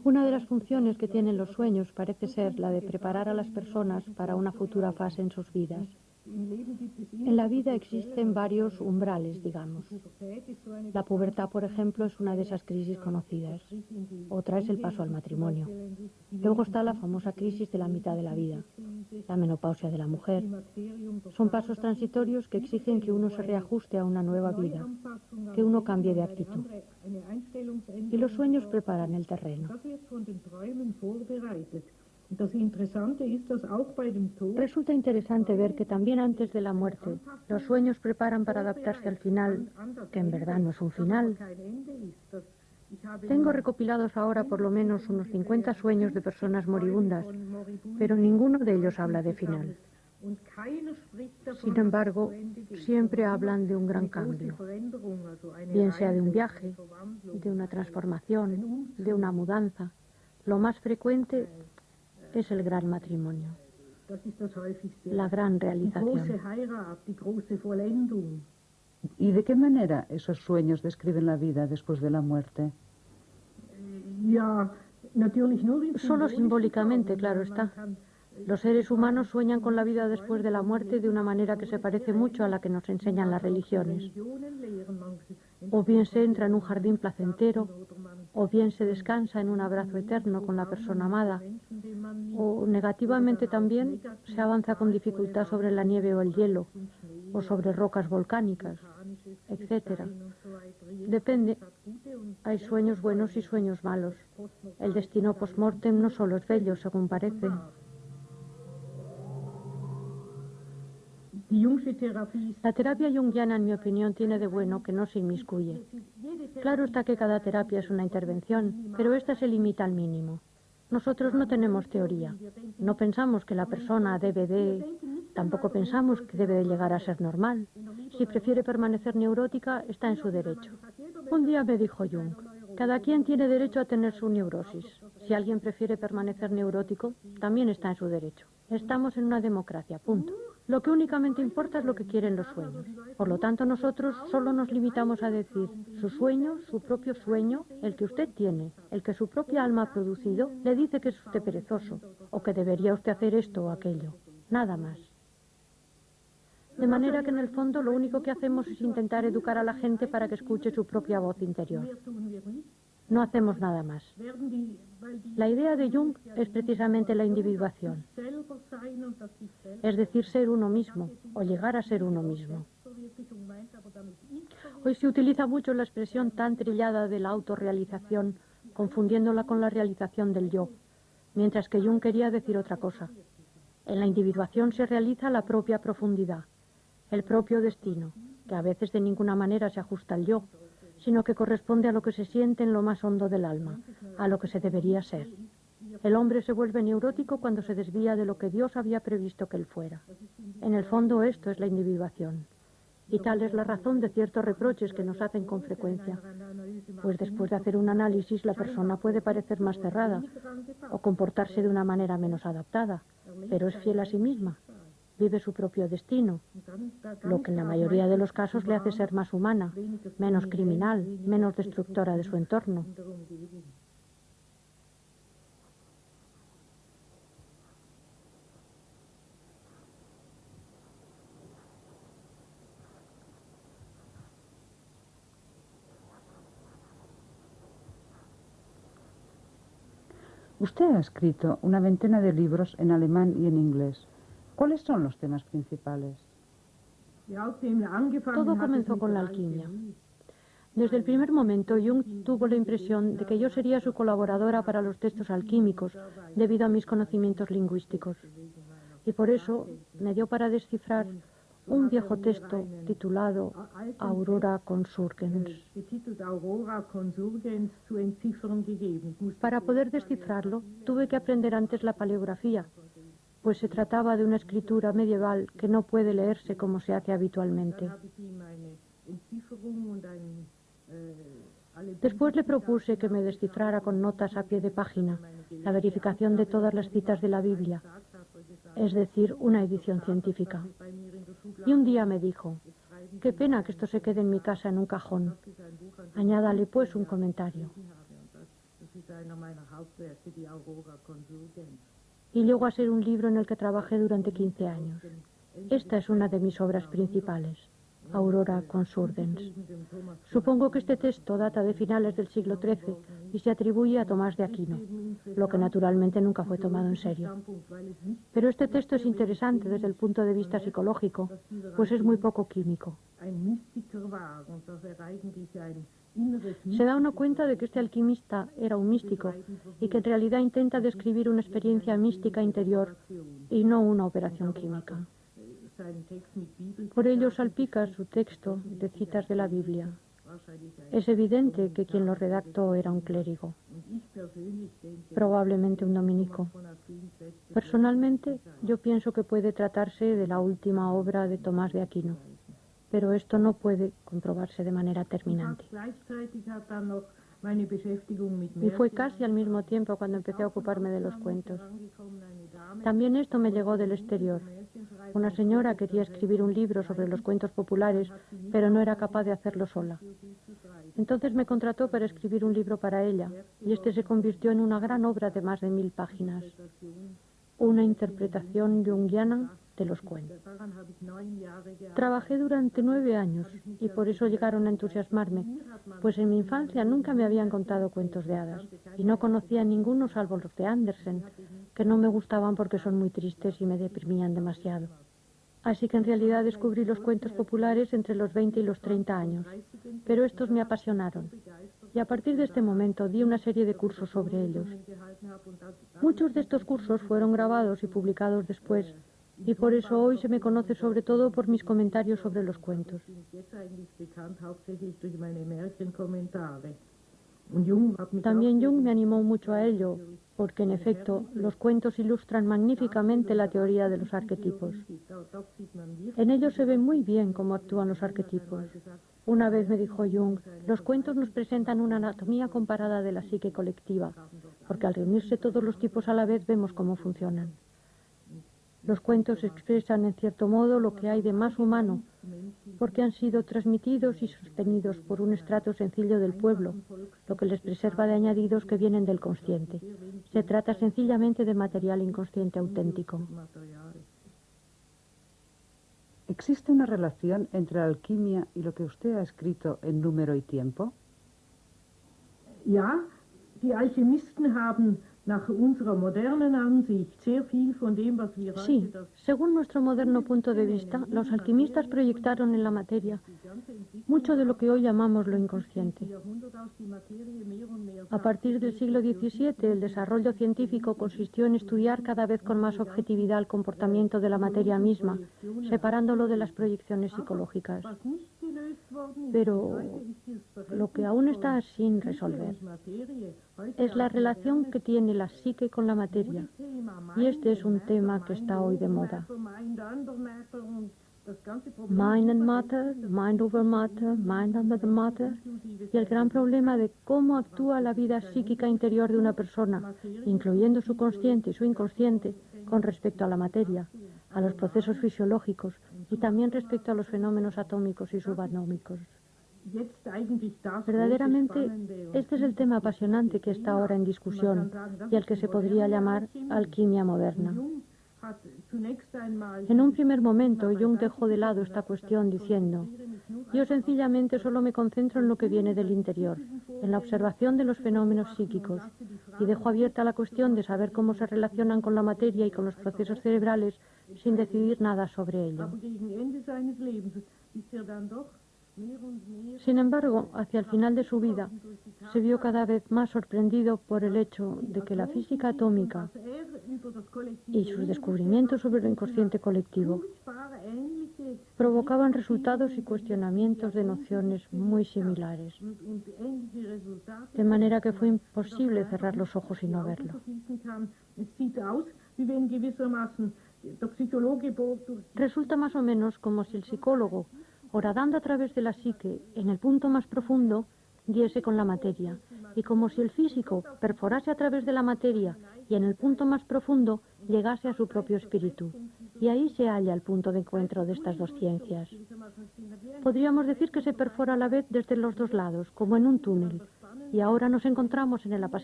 Una de las funciones que tienen los sueños parece ser la de preparar a las personas para una futura fase en sus vidas. En la vida existen varios umbrales, digamos. La pubertad, por ejemplo, es una de esas crisis conocidas. Otra es el paso al matrimonio. Luego está la famosa crisis de la mitad de la vida, la menopausia de la mujer. Son pasos transitorios que exigen que uno se reajuste a una nueva vida, que uno cambie de actitud. Y los sueños preparan el terreno. Resulta interesante ver que también antes de la muerte, los sueños preparan para adaptarse al final, que en verdad no es un final. Tengo recopilados ahora por lo menos unos 50 sueños de personas moribundas, pero ninguno de ellos habla de final. Sin embargo, siempre hablan de un gran cambio, bien sea de un viaje, de una transformación, de una mudanza. Lo más frecuente es el gran matrimonio, la gran realización. ¿Y de qué manera esos sueños describen la vida después de la muerte? Solo simbólicamente, claro está. Los seres humanos sueñan con la vida después de la muerte de una manera que se parece mucho a la que nos enseñan las religiones. O bien se entra en un jardín placentero, o bien se descansa en un abrazo eterno con la persona amada, o negativamente también se avanza con dificultad sobre la nieve o el hielo, o sobre rocas volcánicas, etc. Depende. Hay sueños buenos y sueños malos. El destino post-mortem no solo es bello, según parece. La terapia junguiana, en mi opinión, tiene de bueno que no se inmiscuye. Claro está que cada terapia es una intervención, pero esta se limita al mínimo. Nosotros no tenemos teoría. No pensamos que la persona debe de... Tampoco pensamos que debe de llegar a ser normal. Si prefiere permanecer neurótica, está en su derecho. Un día me dijo Jung, cada quien tiene derecho a tener su neurosis. Si alguien prefiere permanecer neurótico, también está en su derecho. Estamos en una democracia, punto. Lo que únicamente importa es lo que quieren los sueños. Por lo tanto, nosotros solo nos limitamos a decir, su sueño, su propio sueño, el que usted tiene, el que su propia alma ha producido, le dice que es usted perezoso, o que debería usted hacer esto o aquello. Nada más. De manera que en el fondo lo único que hacemos es intentar educar a la gente para que escuche su propia voz interior. No hacemos nada más. La idea de Jung es precisamente la individuación. Es decir, ser uno mismo, o llegar a ser uno mismo. Hoy se utiliza mucho la expresión tan trillada de la autorrealización, confundiéndola con la realización del yo, mientras que Jung quería decir otra cosa. En la individuación se realiza la propia profundidad, el propio destino, que a veces de ninguna manera se ajusta al yo, sino que corresponde a lo que se siente en lo más hondo del alma, a lo que se debería ser. El hombre se vuelve neurótico cuando se desvía de lo que Dios había previsto que él fuera. En el fondo esto es la individuación. Y tal es la razón de ciertos reproches que nos hacen con frecuencia. Pues después de hacer un análisis la persona puede parecer más cerrada o comportarse de una manera menos adaptada, pero es fiel a sí misma. Vive su propio destino, lo que en la mayoría de los casos le hace ser más humana, menos criminal, menos destructora de su entorno. Usted ha escrito una veintena de libros en alemán y en inglés. ¿Cuáles son los temas principales? Todo comenzó con la alquimia. Desde el primer momento, Jung tuvo la impresión de que yo sería su colaboradora para los textos alquímicos, debido a mis conocimientos lingüísticos. Y por eso me dio para descifrar un viejo texto titulado Aurora Consurgens. Para poder descifrarlo, tuve que aprender antes la paleografía, pues se trataba de una escritura medieval que no puede leerse como se hace habitualmente. Después le propuse que me descifrara con notas a pie de página la verificación de todas las citas de la Biblia, es decir, una edición científica. Y un día me dijo, qué pena que esto se quede en mi casa en un cajón. Añádale pues un comentario. Y llegó a ser un libro en el que trabajé durante 15 años. Esta es una de mis obras principales, Aurora Consurgens. Supongo que este texto data de finales del siglo XIII y se atribuye a Tomás de Aquino, lo que naturalmente nunca fue tomado en serio. Pero este texto es interesante desde el punto de vista psicológico, pues es muy poco químico. Se da uno cuenta de que este alquimista era un místico y que en realidad intenta describir una experiencia mística interior y no una operación química. Por ello salpica su texto de citas de la Biblia. Es evidente que quien lo redactó era un clérigo, probablemente un dominico. Personalmente, yo pienso que puede tratarse de la última obra de Tomás de Aquino, pero esto no puede comprobarse de manera terminante. Y fue casi al mismo tiempo cuando empecé a ocuparme de los cuentos. También esto me llegó del exterior. Una señora quería escribir un libro sobre los cuentos populares, pero no era capaz de hacerlo sola. Entonces me contrató para escribir un libro para ella, y este se convirtió en una gran obra de más de 1000 páginas. Una interpretación junguiana de los cuentos. Trabajé durante 9 años y por eso llegaron a entusiasmarme, pues en mi infancia nunca me habían contado cuentos de hadas y no conocía ninguno salvo los de Andersen, que no me gustaban porque son muy tristes y me deprimían demasiado. Así que en realidad descubrí los cuentos populares entre los 20 y los 30 años, pero estos me apasionaron. Y a partir de este momento di una serie de cursos sobre ellos. Muchos de estos cursos fueron grabados y publicados después, y por eso hoy se me conoce sobre todo por mis comentarios sobre los cuentos. También Jung me animó mucho a ello, porque en efecto los cuentos ilustran magníficamente la teoría de los arquetipos. En ellos se ve muy bien cómo actúan los arquetipos. Una vez me dijo Jung, los cuentos nos presentan una anatomía comparada de la psique colectiva, porque al reunirse todos los tipos a la vez vemos cómo funcionan. Los cuentos expresan en cierto modo lo que hay de más humano, porque han sido transmitidos y sostenidos por un estrato sencillo del pueblo, lo que les preserva de añadidos que vienen del consciente. Se trata sencillamente de material inconsciente auténtico. ¿Existe una relación entre la alquimia y lo que usted ha escrito en Número y Tiempo? Ja, die Alchemisten haben nach unserer modernen Ansicht sehr viel von dem, was wir Sí, según nuestro moderno punto de vista, los alquimistas proyectaron en la materia mucho de lo que hoy llamamos lo inconsciente. A partir del siglo XVII, el desarrollo científico consistió en estudiar cada vez con más objetividad el comportamiento de la materia misma, separándolo de las proyecciones psicológicas. Pero lo que aún está sin resolver es la relación que tiene la psique con la materia, y este es un tema que está hoy de moda. Mind and matter, mind over matter, mind under the matter, y el gran problema de cómo actúa la vida psíquica interior de una persona, incluyendo su consciente y su inconsciente, con respecto a la materia, a los procesos fisiológicos y también respecto a los fenómenos atómicos y subatómicos. Verdaderamente, este es el tema apasionante que está ahora en discusión y al que se podría llamar alquimia moderna. En un primer momento, Jung dejó de lado esta cuestión diciendo: yo sencillamente solo me concentro en lo que viene del interior, en la observación de los fenómenos psíquicos, y dejo abierta la cuestión de saber cómo se relacionan con la materia y con los procesos cerebrales sin decidir nada sobre ello. Sin embargo, hacia el final de su vida, se vio cada vez más sorprendido por el hecho de que la física atómica y sus descubrimientos sobre lo inconsciente colectivo provocaban resultados y cuestionamientos de nociones muy similares, de manera que fue imposible cerrar los ojos y no verlo. Resulta más o menos como si el psicólogo, horadando a través de la psique en el punto más profundo, diese con la materia, y como si el físico perforase a través de la materia y en el punto más profundo llegase a su propio espíritu. Y ahí se halla el punto de encuentro de estas dos ciencias. Podríamos decir que se perfora a la vez desde los dos lados, como en un túnel, y ahora nos encontramos en el apasionante